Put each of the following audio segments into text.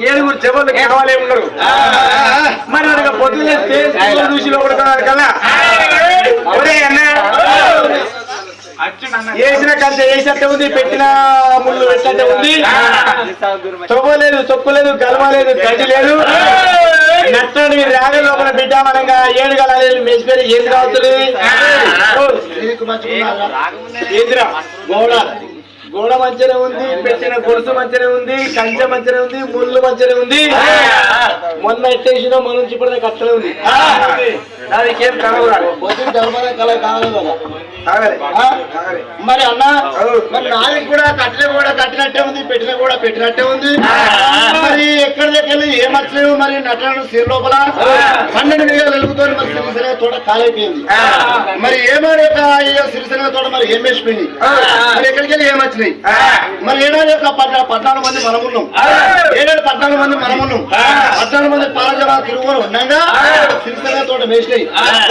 ఏడుగురు చెవులు కావాలే ఉన్నారు. మరి మనకు పొద్దున్న చూసి లోపడుతున్నారు కదా. వేసిన కంచె వేసినట్టే ఉంది, పెట్టిన ముళ్ళు పెట్టినట్టే ఉంది. తొవ్వలేదు, తొక్కులేదు, గలవలేదు, గడ్డి లేదు. నట్టని రాగ లోపల బిడ్డ మనంగా ఏడు గలాలేదు మెచ్చిపోయి ఏది కావుతుంది. ఏంద్రా గోడ గోడ మంచిగా ఉంది, పెట్టిన గొలుసు మంచిగా ఉంది, కంచె మంచిగా ఉంది, ముళ్ళు మంచిగా ఉంది. మొన్న ఎట్టేసినా మన నుంచి ఇప్పుడు కట్టలే ఉంది. దానికేం కలవరాదు మరి అన్న మరి నాలుగు కూడా కట్టిన కూడా కట్టినట్టే ఉంది, పెట్టిన కూడా పెట్టినట్టే ఉంది. మరి ఎక్కడి దగ్గర ఏం వచ్చలేవు. మరి నటన సీర లోపల 12 మిగలు వెలుగుతో మరి సిరిసినగ తోట కాలైపోయింది. మరి ఏమైనా సిరిసినగ తోట మరి ఏం వేసిపోయింది. మరి ఎక్కడికి వెళ్ళి ఏం వచ్చినాయి. మరి ఏడాది 14 మంది మనమున్నాం. 14 మంది మనమున్నాం. 14 మంది పాలజమా తిరుగుని ఉండగా సిరిసినగ తోట వేసినాయి.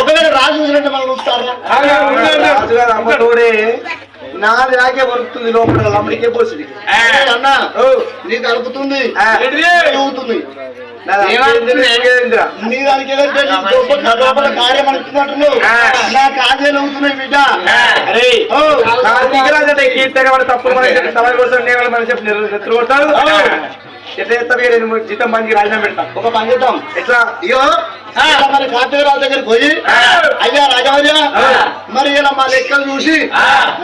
ఒకవేళ రాజు చూసినట్టు మనం చూస్తారా. నాది నాకే వరుకుతుంది లోపల అమ్మడికే పోసి అన్న నీకు అలుపుతుంది ఊగుతుంది. నీ దానికి ఏదంటే లోపల కార్యం అనుకున్నట్టున్నావు. నా కాజేలు అవుతున్నాయి బిడ్డ. తప్పులు మనం చెప్పి కొడతారు. ఎట్లా చెప్తా జీతం పనికి రాజీనామా పెడతా. ఒక పని చేద్దాం. ఎట్లా అయ్యో మరి కార్తీక రాజు దగ్గరికి పోయి అయ్యా రాజావయ్యా మరి ఇలా మా లెక్కలు చూసి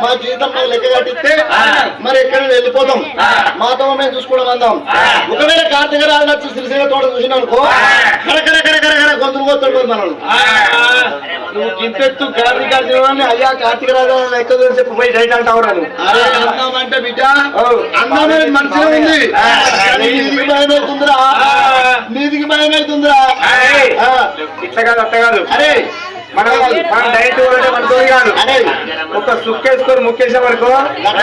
మా జీతం మాకు లెక్క కట్టిస్తే మరి ఎక్కడ వెళ్ళిపోతాం, మాతో మేము చూసుకోవడం అందాం. ఒకవేళ కార్తీక రాజు వచ్చి సిరిసిల్ల తోట చూసిన అనుకో కరకర గొంతులు పోతాడు మనల్ని. నువ్వు గింపెత్తు కార్తీక అయ్యా కార్తీక రాజు లెక్క చూసి చెప్పి పోయి డైట్ అంటావు. అరే అందామంటే బిడ్డ అందమైన మంచిగా ఉంది. నీదికి భయం అవుతుందిరా, నీదికి భయం అవుతుందిరా. ఇట్లా కాదు అట్లా కాదు. అరే మనం డైరెక్ట్ మనతో కాదు. ఒక సుక్కేసుకొని ముక్కేసే వరకు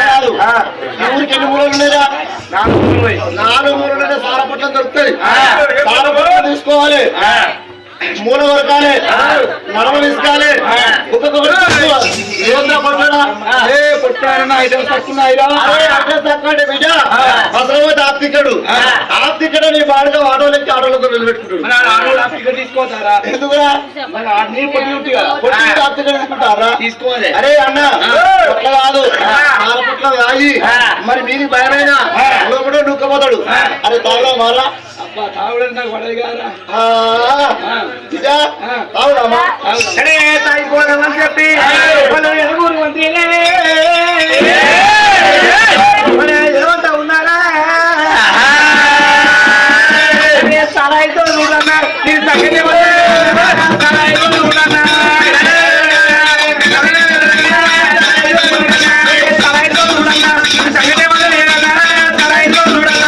కాదు. ఊరికి ఎన్ని మూలలు ఉన్నాయా? 4 మూలలు సారపట్నం దొరుకుతాయి. సారపట్నం తీసుకోవాలి, మూల వరకాలే, నడమ తీసుకోవాలి. ఆప్తికడు ఆప్తికడు నీ బాడుగా ఆటోలెక్కి ఆటోలతో నిలబెట్టుకుంటాడు. తీసుకోతారా? ఎందుకురా ఆప్తికడు తీసుకుంటారా? తీసుకోవాలి. అరే అన్న పొట్ల కాదు, పొట్ల రాయి. మరి మీకు భయమైనా లోపల నూక్కపోతాడు. అరే తాగుదా మారా తాగుడని నాకు పడదు కదా. తాగుదామా సరే తాగిపోదామని చెప్పి ఎలుగురు మంత్రిలే ఏమంతా ఉన్నారా? సరాయితో చూడన్నా నేను తగ్గదే సరాయితో చూడన్నా సరాయితో చూడన్నా తగ్గదే లేదన్నా సరాయితో చూడన్నా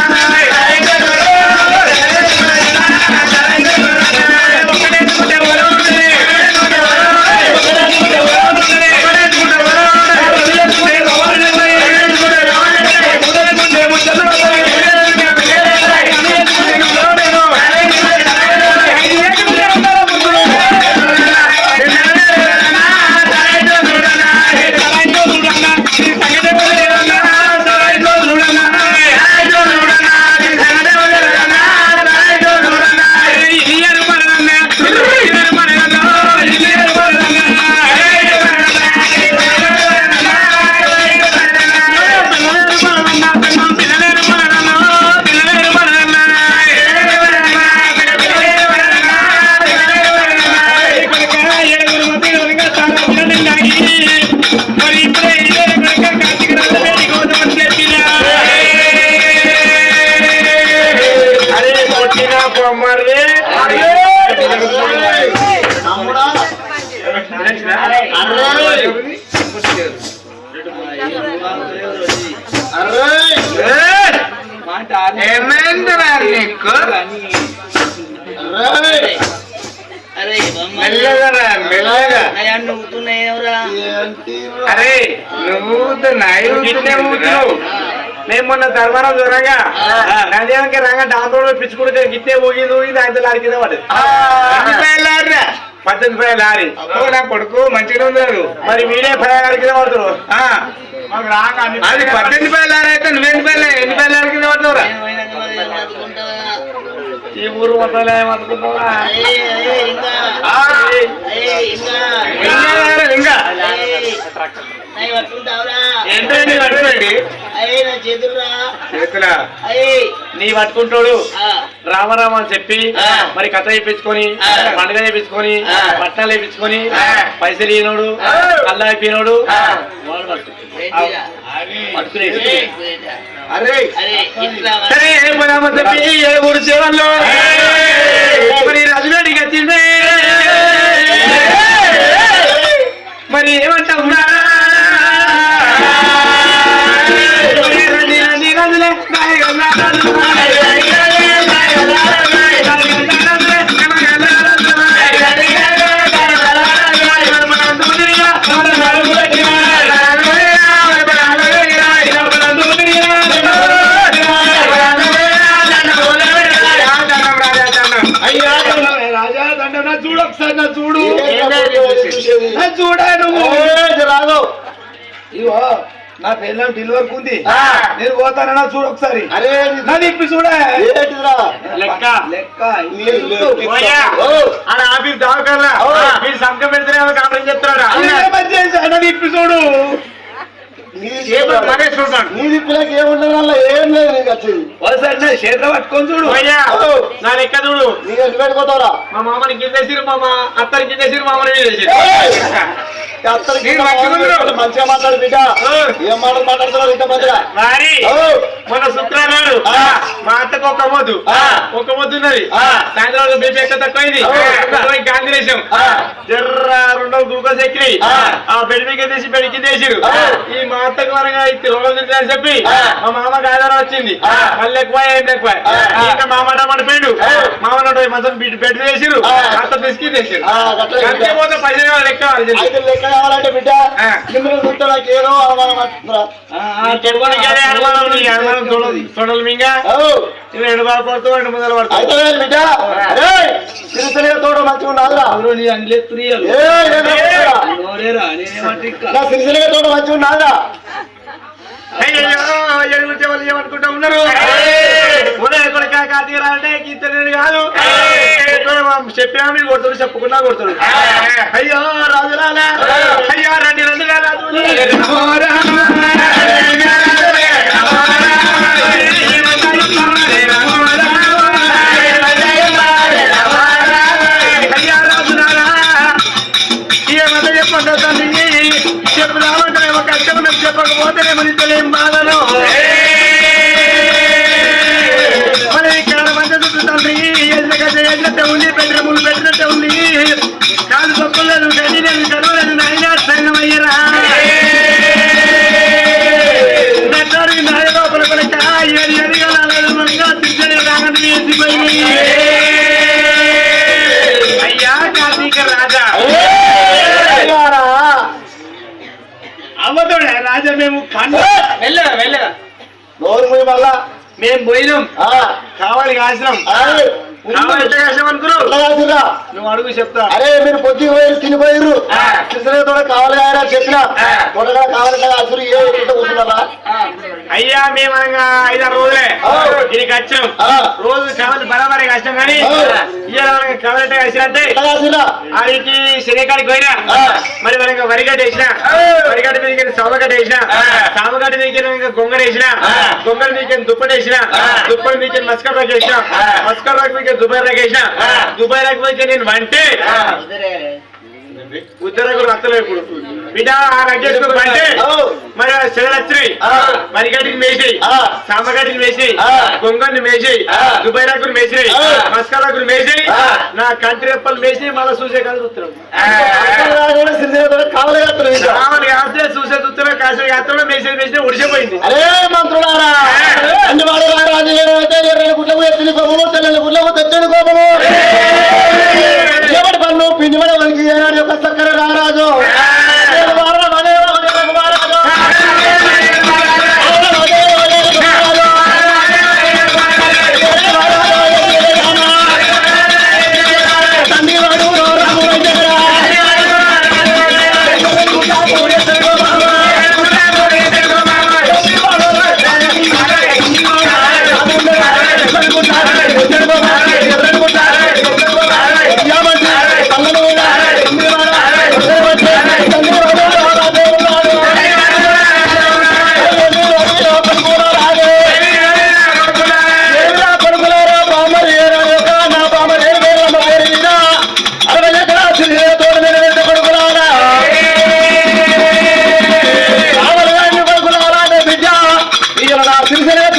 అరే నువ్వు మేము మొన్న ధర్మారం దూరంగా నదేమకి రంగా దాంతో పిచ్చుకుంటే గిట్టే ఊగింది ఊగింది ఆయన లారీ కింద పడదు. 18 రూపాయల లారీ నా కొడుకు మంచిగా ఉంది. మరి మీరే 10 లారీ కింద పడుతున్నారు. అది 18 రూపాయల లారీ అయితే నువ్వు ఎన్ని రూపాయల లారీ కింద పడుతున్నావురా? ఈ ఊరు మొత్తం ఏమనుకున్నావా ఏంటండి పట్టుకోండి చేతులా నీ పట్టుకుంటాడు రామరామ అని చెప్పి మరి కథ వేయించుకొని పండుగ వేయించుకొని పట్టాలు వేయించుకొని పైసలు ఈనోడు కళ్ళ అయిపోయినోడు సరే పోదామని చెప్పి ఊరు సేవల్లో మరి రాజుగాడికి వచ్చిందే మరి ఏమంటావు చూడు ఒకసారి నా చూడు చూడాను రాదు ఇవో నా పెళ్ళం ఢిల్లీ వరకు ఉంది నేను పోతానన్నా చూడు ఒకసారి అరే నాది ఇప్పి చూడే లెక్క లెక్క ఆఫీస్ దావకల్లా మీరు సంతకం పెడితేనే కామెంట్ చెప్తారా నాది ఇప్పి చూడు నీది పిల్లకి ఏముండదు వల్ల ఏం లేదు నీకు వచ్చింది ఒకసారి చేత పట్టుకొని చూడు నా లెక్క చూడు నీకు ఎట్టు పెట్టుకోతారా మా మామని కిందేసిరు అత్తని కిందేసిరు మామని మంచిగా మాట్లాడు బిడ్డ ఏం మాటలు మాట్లాడుతున్నారు ఇంత మంచిగా మన శుక్రవారం మా అత్తకు ఒక మొద్దు ఉన్నది సాయంత్రం బీపీ ఎక్కువ తక్కువైంది గాంధీ దేశం జర్ర రెండో గ్లూకోజ్ ఎక్కినాయి ఆ బెడ్ మీద తీసి బెడ్ కింద వేసిరు ఈ మా అత్తకు వరంగా రోగం తింటుందని చెప్పి మా మామకి ఆధారం వచ్చింది మళ్ళీ ఎక్కువ ఏం ఎక్కువ ఇంకా మామ పడిపోయాడు మామ మంచం బెడ్ వేసిరు అత్త తీసుకుని వేసిరు పోతే పైసలు లెక్క కావాలంటే బిడ్డ చూస్తే నాకు ఏదో చూడాలి మింగా రెండు బాగా పడుతూ రెండు ముందర పడుతుంది బిడ్డ సిరిసిలిగా తోట మంచిగా ఉన్నదిరా సిరిసిలిగా తోట మంచిగా ఉన్నదిరా ఏమనుకుంటా ఉన్నారు కార్తీక రాలంటే కీర్తన కాదు చెప్పినా మీరు కొడుతాడు చెప్పుకున్నా కొడుతాడు అయ్యో రాజురాలా అయ్యో రండి రండి అయ్యా రాజురాలా ఏమన్నా చెప్పండి తల్లి చెప్పుదామంటే ఒక కష్టం చెప్పకపోతేనే మరి తెలియం బాధను మరి ఇక్కడ మధ్య చుట్టూ ఎట్లట్టే ఉంది పెట్టినప్పుడు పెట్టినట్టే ఉంది కాదు తప్పలేదు గది లేదు చదవలేదు నాయన సంగమయ్యరా నాయ లోపల కొనక ఎడిగా నాలుగు మందిగా తిరిగి రాగండి వేసిపోయి అయ్యా కార్తీక రాజా అమ్మతోడే రాజా మేము వెళ్ళగా నోరు పోయి మళ్ళా మేము పోయినాం కావాలి కాసినాం నువ్వు అడుగు చెప్తా అరే మీరు పొద్దు పోయి తినిపోయారు కావాలి చెప్పిన కావాలి అసలు కూర్చున్నారా అయ్యా మేము 5-6 రోజులే దీనికి వచ్చాం రోజు కావాలి బరాబరే కష్టం కానీ ఇవాళ కావాలంటే కలిసినట్టే ఆడికి శనికాడికి పోయినా మరి మనకి వరిగడ్డ వేసిన వరిగడ్డ మీద సామగడ్డ వేసిన సామగడ్డ మీద గొంగడ వేసిన గొంగడ మీద దుప్పటి వేసిన దుప్పటి మీద మస్కర్ రాక్ వేసిన మస్కర్ రాక్ మీద దుబాయ్ రాక్ వేసిన దుబాయ్ రాక్ మీద నేను వంటే ఉత్తరకు రత్తలు ఇప్పుడు బిడ్డ ఆ రగ్గేసుకుని పంటే మరి చెదలు వచ్చినాయి వరిగడ్డిని మేసినాయి సామగడ్డిని మేసినాయి గొంగని మేసినాయి దుబాయ్ రాకులు మేసినాయి మస్కా రాకులు మేసినాయి నా కంటి రెప్పలు మేసినాయి మళ్ళీ చూసే కాదు చూస్తున్నాం కావాలి చూసే చూస్తున్నా కాసే యాత్రలో మేసేది మేసినా ఉడిసిపోయింది అరే మంత్రులారా అన్ని వాడు రాజు గుడ్లకు ఎత్తిన కోపము తెల్లని గుడ్లకు తెచ్చని కోపము ఎవరి పన్ను పిండి పడ వాళ్ళకి యొక్క చక్కర రారాజు సిరిసిల్ల